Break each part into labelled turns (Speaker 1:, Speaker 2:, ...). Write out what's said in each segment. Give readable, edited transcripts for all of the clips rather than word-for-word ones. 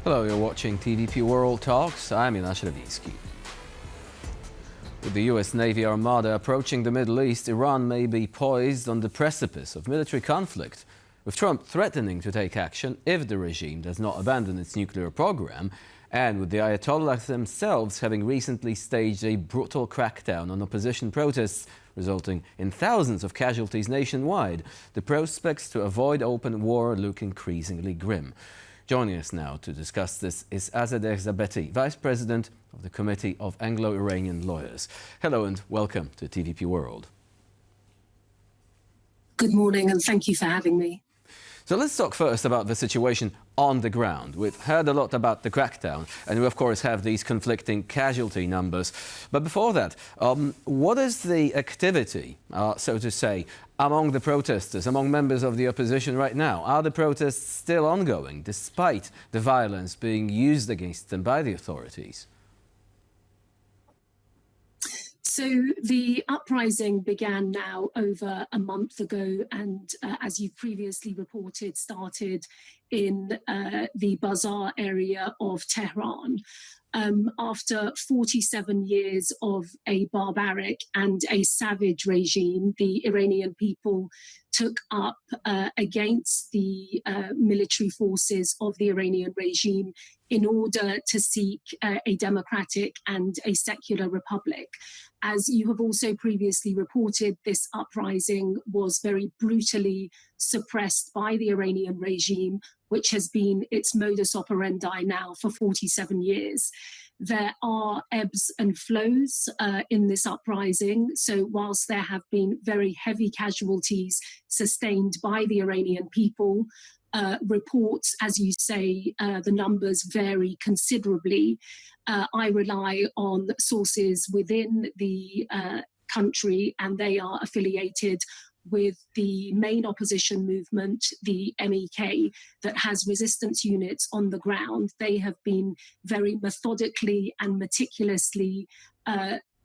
Speaker 1: Hello, you're watching TVP World Talks. I'm Jonasz Rewiński. With the US Navy Armada approaching the Middle East, Iran may be poised on the precipice of military conflict, with Trump threatening to take action if the regime does not abandon its nuclear program, and with the Ayatollahs themselves having recently staged a brutal crackdown on opposition protests, resulting in thousands of casualties nationwide. The prospects to avoid open war look increasingly grim. Joining us now to discuss this is Azadeh Zabeti, Vice President of the Committee of Anglo-Iranian Lawyers. Hello and welcome to TVP World.
Speaker 2: Good morning and thank you for having me.
Speaker 1: So let's talk first about the situation on the ground. We've heard a lot about the crackdown, and we of course have these conflicting casualty numbers. But before that, what is the activity, so to say, among the protesters, among members of the opposition right now? Are the protests still ongoing, despite the violence being used against them by the authorities?
Speaker 2: So the uprising began now over a month ago and, as you previously reported, started in the bazaar area of Tehran. After 47 years of a barbaric and a savage regime, the Iranian people took up against the military forces of the Iranian regime in order to seek a democratic and a secular republic. As you have also previously reported, this uprising was very brutally suppressed by the Iranian regime, which has been its modus operandi now for 47 years. There are ebbs and flows in this uprising. So whilst there have been very heavy casualties sustained by the Iranian people, reports, as you say, the numbers vary considerably. I rely on sources within the country, and they are affiliated with the main opposition movement, the MEK, that has resistance units on the ground. They have been very methodically and meticulously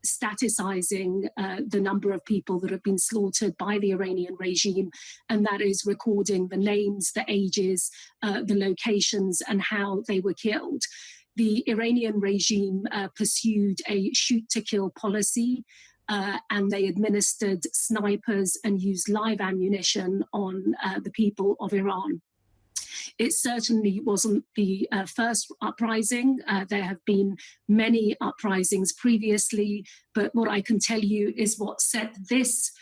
Speaker 2: staticizing the number of people that have been slaughtered by the Iranian regime, and that is recording the names, the ages, the locations, and how they were killed. The Iranian regime pursued a shoot-to-kill policy, and they administered snipers and used live ammunition on the people of Iran. It certainly wasn't the first uprising. There have been many uprisings previously, but what I can tell you is what set this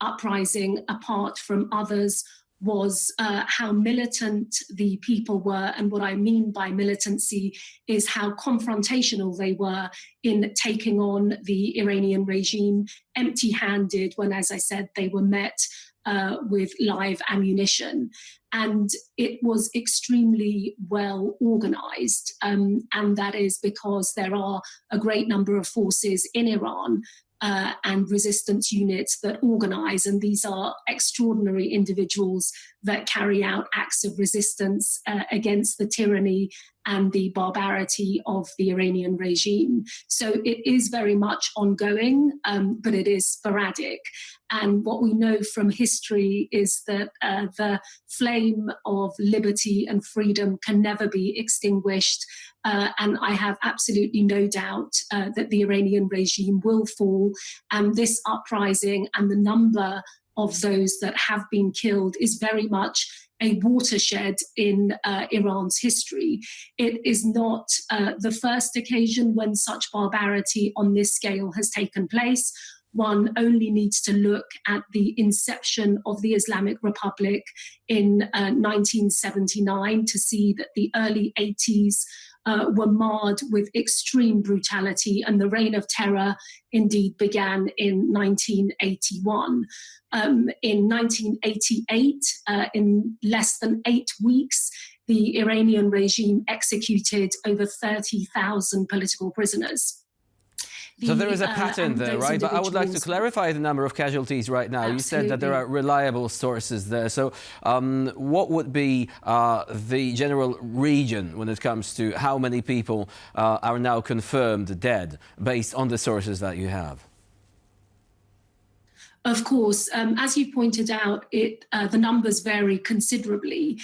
Speaker 2: uprising apart from others was how militant the people were. And what I mean by militancy is how confrontational they were in taking on the Iranian regime empty-handed when, as I said, they were met with live ammunition. And it was extremely well organized. And that is because there are a great number of forces in Iran and resistance units that organize. And these are extraordinary individuals that carry out acts of resistance against the tyranny and the barbarity of the Iranian regime. So it is very much ongoing, but it is sporadic. And what we know from history is that the flame of liberty and freedom can never be extinguished. And I have absolutely no doubt that the Iranian regime will fall. And this uprising and the number of those that have been killed is very much a watershed in Iran's history. It is not the first occasion when such barbarity on this scale has taken place. One only needs to look at the inception of the Islamic Republic in 1979 to see that the early 80s were marred with extreme brutality, and the reign of terror indeed began in 1981. In 1988, in less than 8 weeks, the Iranian regime executed over 30,000 political prisoners.
Speaker 1: So there is a pattern there, right? But I would like to clarify the number of casualties right now. Absolutely. You said that there are reliable sources there. So what would be the general region when it comes to how many people are now confirmed dead based on the sources that you have?
Speaker 2: Of course, as you pointed out, the numbers vary considerably,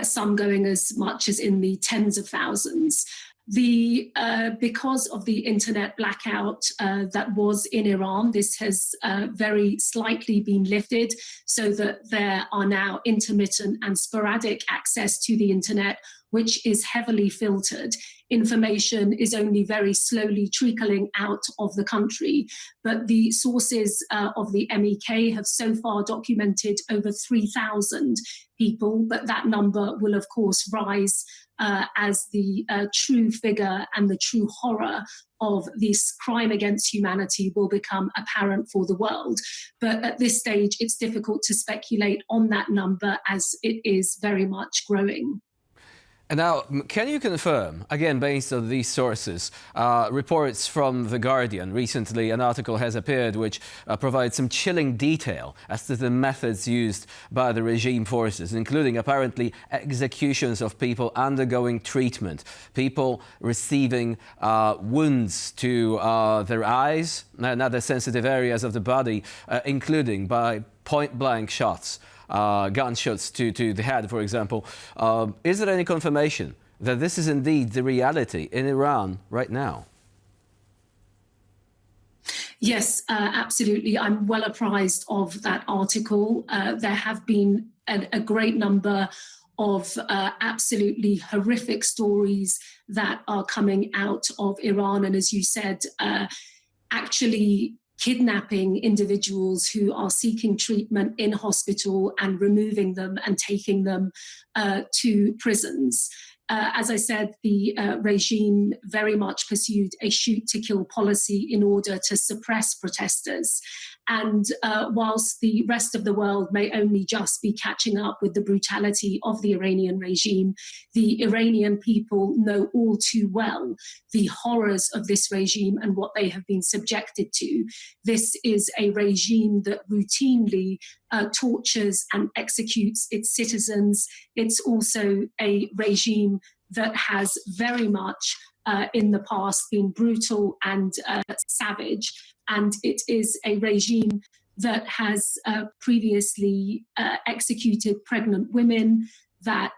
Speaker 2: some going as much as in the tens of thousands. Because of the internet blackout that was in Iran, this has very slightly been lifted so that there are now intermittent and sporadic access to the internet, which is heavily filtered. Information is only very slowly trickling out of the country, but the sources of the MEK have so far documented over 3,000 people, but that number will of course rise as the true figure and the true horror of this crime against humanity will become apparent for the world. But at this stage, it's difficult to speculate on that number as it is very much growing.
Speaker 1: And now, can you confirm, again, based on these sources, reports from The Guardian, recently an article has appeared which provides some chilling detail as to the methods used by the regime forces, including apparently executions of people undergoing treatment, people receiving wounds to their eyes and other sensitive areas of the body, including by point-blank shots. Gunshots to the head, for example. Is there any confirmation that this is indeed the reality in Iran right now?
Speaker 2: Yes, absolutely. I'm well apprised of that article. There have been a great number of absolutely horrific stories that are coming out of Iran. And as you said, actually kidnapping individuals who are seeking treatment in hospital and removing them and taking them to prisons. As I said, the regime very much pursued a shoot-to-kill policy in order to suppress protesters. And whilst the rest of the world may only just be catching up with the brutality of the Iranian regime, the Iranian people know all too well the horrors of this regime and what they have been subjected to. This is a regime that routinely tortures and executes its citizens. It's also a regime that has very much in the past been brutal and savage. And it is a regime that has previously executed pregnant women, that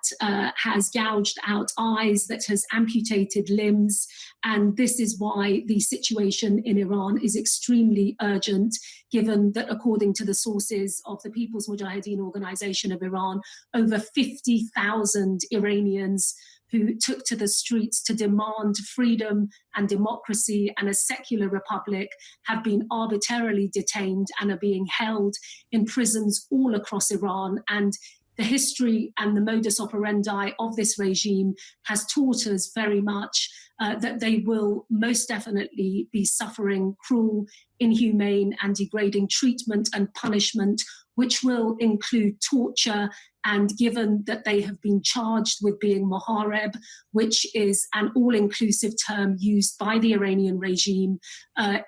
Speaker 2: has gouged out eyes, that has amputated limbs. And this is why the situation in Iran is extremely urgent, given that according to the sources of the People's Mujahideen Organization of Iran, over 50,000 Iranians who took to the streets to demand freedom and democracy and a secular republic have been arbitrarily detained and are being held in prisons all across Iran. And the history and the modus operandi of this regime has taught us very much that they will most definitely be suffering cruel, inhumane and degrading treatment and punishment, which will include torture. And given that they have been charged with being Mohareb, which is an all-inclusive term used by the Iranian regime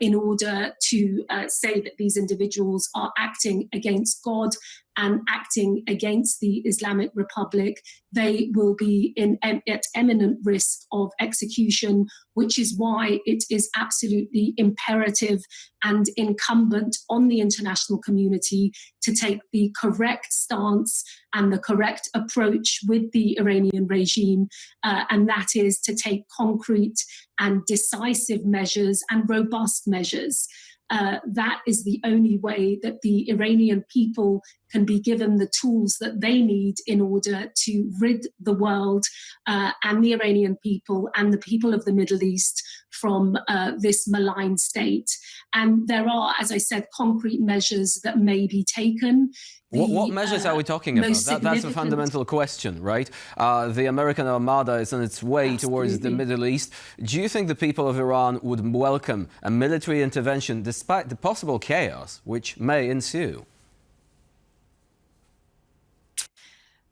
Speaker 2: in order to say that these individuals are acting against God and acting against the Islamic Republic, they will be at imminent risk of execution, which is why it is absolutely imperative and incumbent on the international community to take the correct stance and the correct approach with the Iranian regime, and that is to take concrete and decisive measures and robust measures. That is the only way that the Iranian people can be given the tools that they need in order to rid the world and the Iranian people and the people of the Middle East from this malign state. And there are, as I said, concrete measures that may be taken.
Speaker 1: What measures are we talking about? That's a fundamental question, right? The American Armada is on its way towards the Middle East. Do you think the people of Iran would welcome a military intervention despite the possible chaos which may ensue?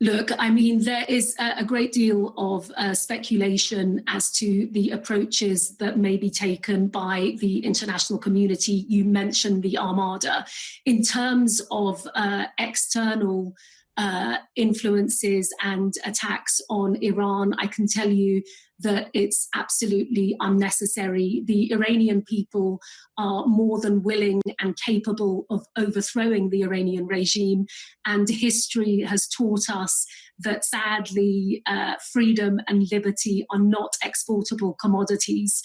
Speaker 2: Look, I mean, there is a great deal of speculation as to the approaches that may be taken by the international community. You mentioned the Armada. In terms of external influences and attacks on Iran, I can tell you that it's absolutely unnecessary. The Iranian people are more than willing and capable of overthrowing the Iranian regime, and history has taught us that sadly freedom and liberty are not exportable commodities.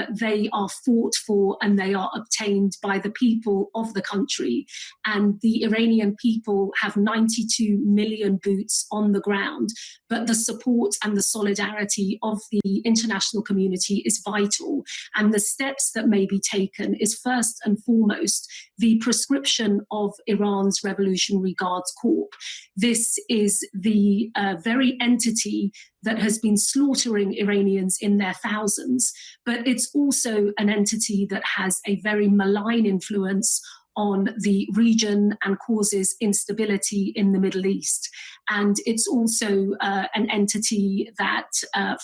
Speaker 2: They are fought for and they are obtained by the people of the country. And the Iranian people have 92 million boots on the ground, but the support and the solidarity of the international community is vital. And the steps that may be taken is first and foremost the proscription of Iran's Revolutionary Guard Corps. This is the very entity that has been slaughtering Iranians in their thousands, but it's also an entity that has a very malign influence on the region and causes instability in the Middle East. And it's also an entity that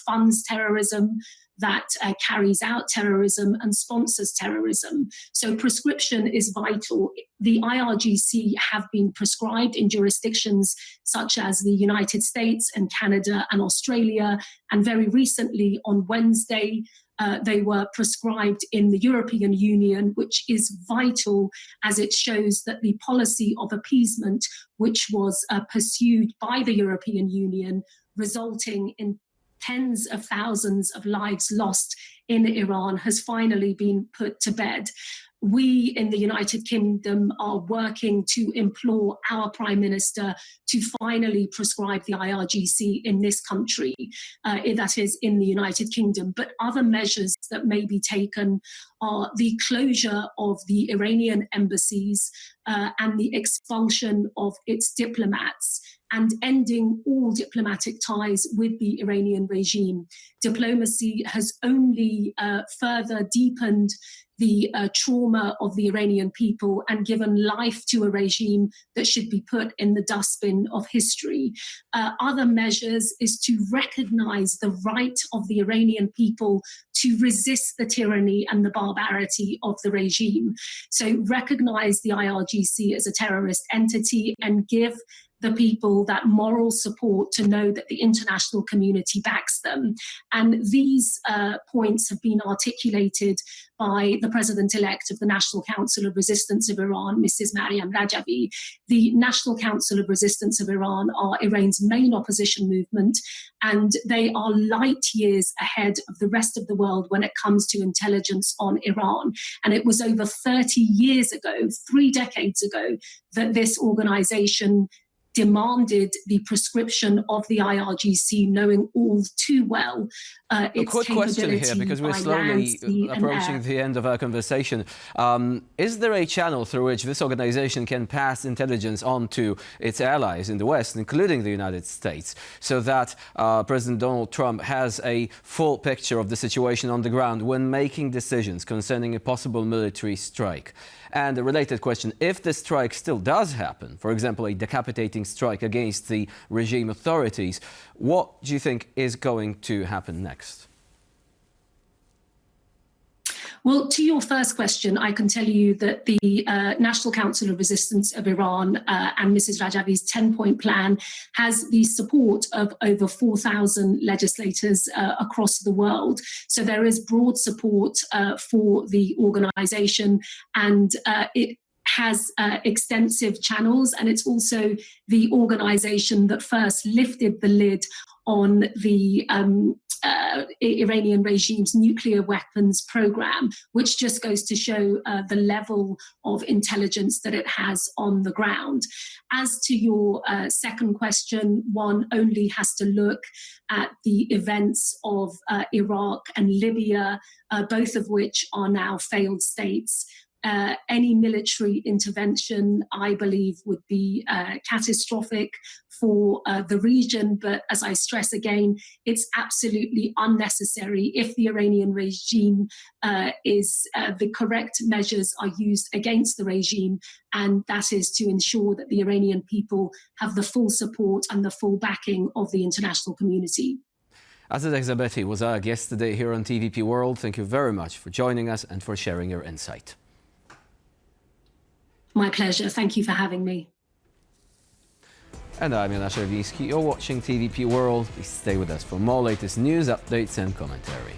Speaker 2: funds terrorism, that carries out terrorism and sponsors terrorism. So prescription is vital. The IRGC have been prescribed in jurisdictions such as the United States and Canada and Australia. And very recently on Wednesday, they were prescribed in the European Union, which is vital as it shows that the policy of appeasement, which was pursued by the European Union, resulting in tens of thousands of lives lost in Iran, has finally been put to bed. We in the United Kingdom are working to implore our Prime Minister to finally prescribe the IRGC in this country, that is in the United Kingdom. But other measures that may be taken are the closure of the Iranian embassies and the expulsion of its diplomats, and ending all diplomatic ties with the Iranian regime. Diplomacy has only further deepened the trauma of the Iranian people and given life to a regime that should be put in the dustbin of history. Other measures is to recognize the right of the Iranian people to resist the tyranny and the barbarity of the regime. So recognize the IRGC as a terrorist entity and give the people that moral support to know that the international community backs them. And these points have been articulated by the President-elect of the National Council of Resistance of Iran, Mrs. Maryam Rajavi. The National Council of Resistance of Iran are Iran's main opposition movement, and they are light years ahead of the rest of the world when it comes to intelligence on Iran. And it was over 30 years ago, 3 decades ago, that this organization demanded the prescription of the IRGC, knowing all too well its
Speaker 1: a quick question here, because we're slowly approaching the end of our conversation. Is there a channel through which this organization can pass intelligence on to its allies in the West, including the United States, so that President Donald Trump has a full picture of the situation on the ground when making decisions concerning a possible military strike? And a related question, if the strike still does happen, for example, a decapitating strike against the regime authorities, what do you think is going to happen next?
Speaker 2: Well, to your first question, I can tell you that the National Council of Resistance of Iran and Mrs. Rajavi's 10-point plan has the support of over 4,000 legislators across the world. So there is broad support for the organization, and it has extensive channels, and it's also the organization that first lifted the lid on the Iranian regime's nuclear weapons program, which just goes to show the level of intelligence that it has on the ground. As to your second question, one only has to look at the events of Iraq and Libya, both of which are now failed states. Any military intervention, I believe, would be catastrophic for the region. But as I stress again, it's absolutely unnecessary if the Iranian regime the correct measures are used against the regime, and that is to ensure that the Iranian people have the full support and the full backing of the international community.
Speaker 1: Azadeh Zabeti was our guest today here on TVP World. Thank you very much for joining us and for sharing your insight.
Speaker 2: My pleasure. Thank you for having me.
Speaker 1: And I'm Jonasz Rewiński. You're watching TVP World. Please stay with us for more latest news, updates and commentary.